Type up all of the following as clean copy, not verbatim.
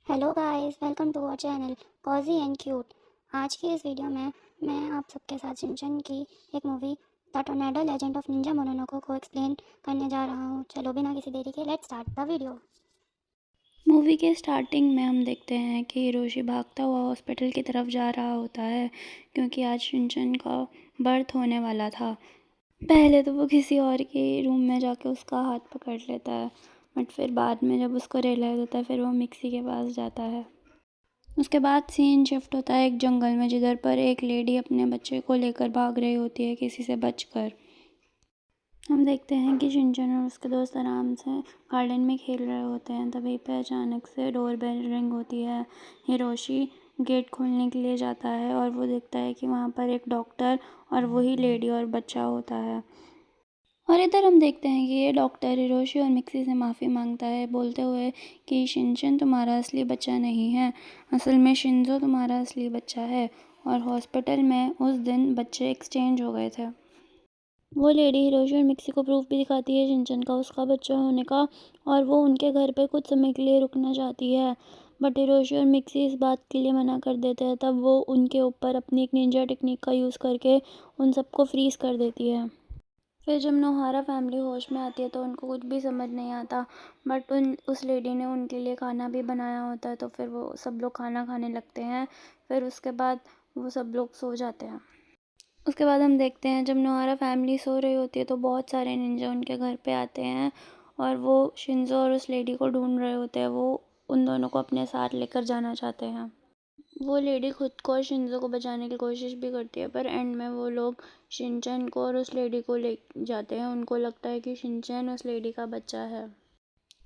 Hello guys, welcome to our channel cozy and cute. आज की इस वीडियो में मैं आप सबके साथ शिनचैन की एक movie the tornado legend of ninja Mononoko को एक्सप्लेन करने जा रहा हूँ। चलो बिना किसी देरी के let's start the video. Movie के स्टार्टिंग में हम देखते हैं कि हिरोशी भागता हुआ हॉस्पिटल की तरफ जा रहा होता है क्योंकि आज शिनचैन का बर्थ होने वाला था। पहले तो वो किसी और के रूम में जाके उसका हाथ पकड़ लेता है, बट फिर बाद में जब उसको रियलाइज़ होता है फिर वो मिक्सी के पास जाता है। उसके बाद सीन शिफ्ट होता है एक जंगल में, जिधर पर एक लेडी अपने बच्चे को लेकर भाग रही होती है किसी से बचकर। हम देखते हैं कि शिनचैन और उसके दोस्त आराम से गार्डन में खेल रहे होते हैं। तभी पे अचानक से डोर बेल रिंग होती है। हिरोशी गेट खोलने के लिए जाता है और वो देखता है कि वहाँ पर एक डॉक्टर और वही लेडी और बच्चा होता है। और इधर हम देखते हैं कि ये डॉक्टर हिरोशी और मिक्सी से माफ़ी मांगता है, बोलते हुए कि शिनचैन तुम्हारा असली बच्चा नहीं है, असल में शिंजो तुम्हारा असली बच्चा है। और हॉस्पिटल में उस दिन बच्चे एक्सचेंज हो गए थे। वो लेडी हिरोशी और मिक्सी को प्रूफ भी दिखाती है शिनचैन का उसका बच्चा होने का, और वो उनके घर पे कुछ समय के लिए रुकना चाहती है। बट हिरोशी और मिक्सी इस बात के लिए मना कर देते हैं। तब वो उनके ऊपर अपनी एक निंजा टेक्निक का यूज़ करके उन सबको फ्रीज कर देती है। फिर जब नोहारा फैमिली होश में आती है तो उनको कुछ भी समझ नहीं आता, बट उस लेडी ने उनके लिए खाना भी बनाया होता है। तो फिर वो सब लोग खाना खाने लगते हैं। फिर उसके बाद वो सब लोग सो जाते हैं। उसके बाद हम देखते हैं जब नोहारा फैमिली सो रही होती है तो बहुत सारे निंजा उनके घर पे आते हैं और वो शिंजो और उस लेडी को ढूंढ रहे होते हैं। वो उन दोनों को अपने साथ लेकर जाना चाहते हैं। वो लेडी खुद को और शिंजो को बचाने की कोशिश भी करती है, पर एंड में वो लोग शिनचैन को और उस लेडी को ले जाते हैं। उनको लगता है कि शिनचैन उस लेडी का बच्चा है।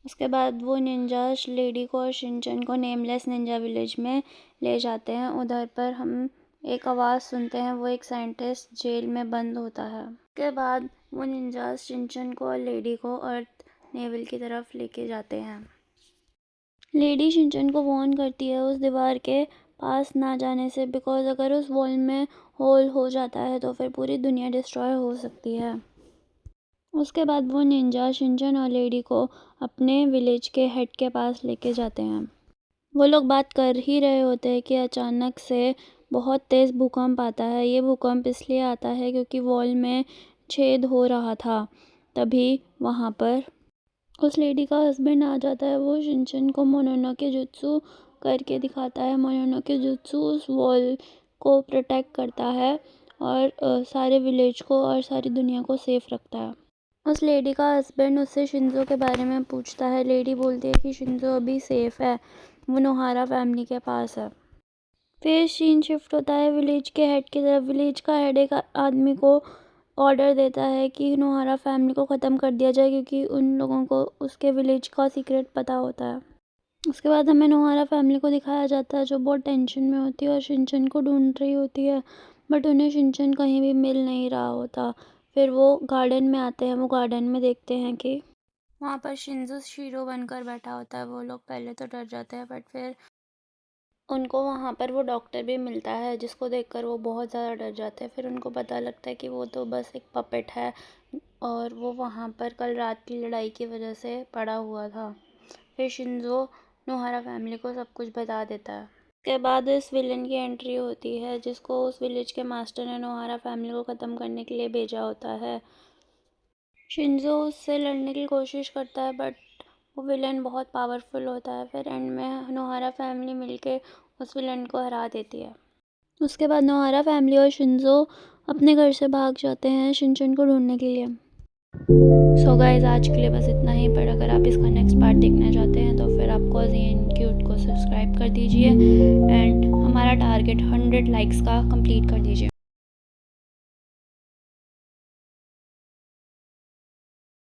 उसके बाद वो निंजा लेडी को और शिनचैन को नेमलेस निंजा विलेज में ले जाते हैं। उधर पर हम एक आवाज़ सुनते हैं, वो एक साइंटिस्ट जेल में बंद होता है। उसके बाद वो निंजा शिनचैन को और लेडी को अर्थ नेवल की तरफ लेके जाते हैं। लेडी शिनचैन को वार्न करती है उस दीवार के पास ना जाने से, बिकॉज अगर उस वॉल में होल हो जाता है तो फिर पूरी दुनिया डिस्ट्रॉय हो सकती है। उसके बाद वो निंजा शिनचैन और लेडी को अपने विलेज के हेड के पास लेके जाते हैं। वो लोग बात कर ही रहे होते हैं कि अचानक से बहुत तेज़ भूकंप आता है। ये भूकंप इसलिए आता है क्योंकि वॉल में छेद हो रहा था। तभी वहाँ पर उस लेडी का हस्बैंड आ जाता है। वो शिनचैन को मोनोनोके जुत्सु करके दिखाता है। मोनोनोके जुत्सु उस वॉल को प्रोटेक्ट करता है और सारे विलेज को और सारी दुनिया को सेफ रखता है। उस लेडी का हस्बैंड उससे शिंजो के बारे में पूछता है। लेडी बोलती है कि शिंजो अभी सेफ है, वो नोहारा फैमिली के पास है। फिर सीन शिफ्ट होता है विलेज के हेड की तरफ। विलेज का हेड एक आदमी को ऑर्डर देता है कि नोहारा फैमिली को ख़त्म कर दिया जाए, क्योंकि उन लोगों को उसके विलेज का सीक्रेट पता होता है। उसके बाद हमें नोहारा फैमिली को दिखाया जाता है जो बहुत टेंशन में होती है और शिनचैन को ढूंढ रही होती है, बट उन्हें शिनचैन कहीं भी मिल नहीं रहा होता। फिर वो गार्डन में आते हैं। वो गार्डन में देखते हैं कि वहाँ पर शिंजो शीरो बनकर बैठा होता है। वो लोग पहले तो डर जाते हैं, बट फिर उनको वहाँ पर वो डॉक्टर भी मिलता है, जिसको देखकर वो बहुत ज़्यादा डर जाते हैं। फिर उनको पता लगता है कि वो तो बस एक पपेट है और वो वहाँ पर कल रात की लड़ाई की वजह से पड़ा हुआ था। फिर शिंजो नोहारा फैमिली को सब कुछ बता देता है। उसके बाद इस विलन की एंट्री होती है, जिसको उस विलेज के मास्टर ने नोहारा फैमिली को ख़त्म करने के लिए भेजा होता है। शिंजो उससे लड़ने की कोशिश करता है, बट वो विलन बहुत पावरफुल होता है। फिर एंड में नोहारा फैमिली मिलके उस विलन को हरा देती है। उसके बाद नोहारा फैमिली और शिंजो अपने घर से भाग जाते हैं शिनचैन को ढूंढने के लिए। सो गाइस, आज के लिए बस इतना ही। पर अगर आप इसका नेक्स्ट पार्ट देखना चाहते हैं तो फिर आप कॉजी एंड क्यूट को सब्सक्राइब कर दीजिए एंड हमारा टारगेट 100 लाइक्स का कंप्लीट कर दीजिए।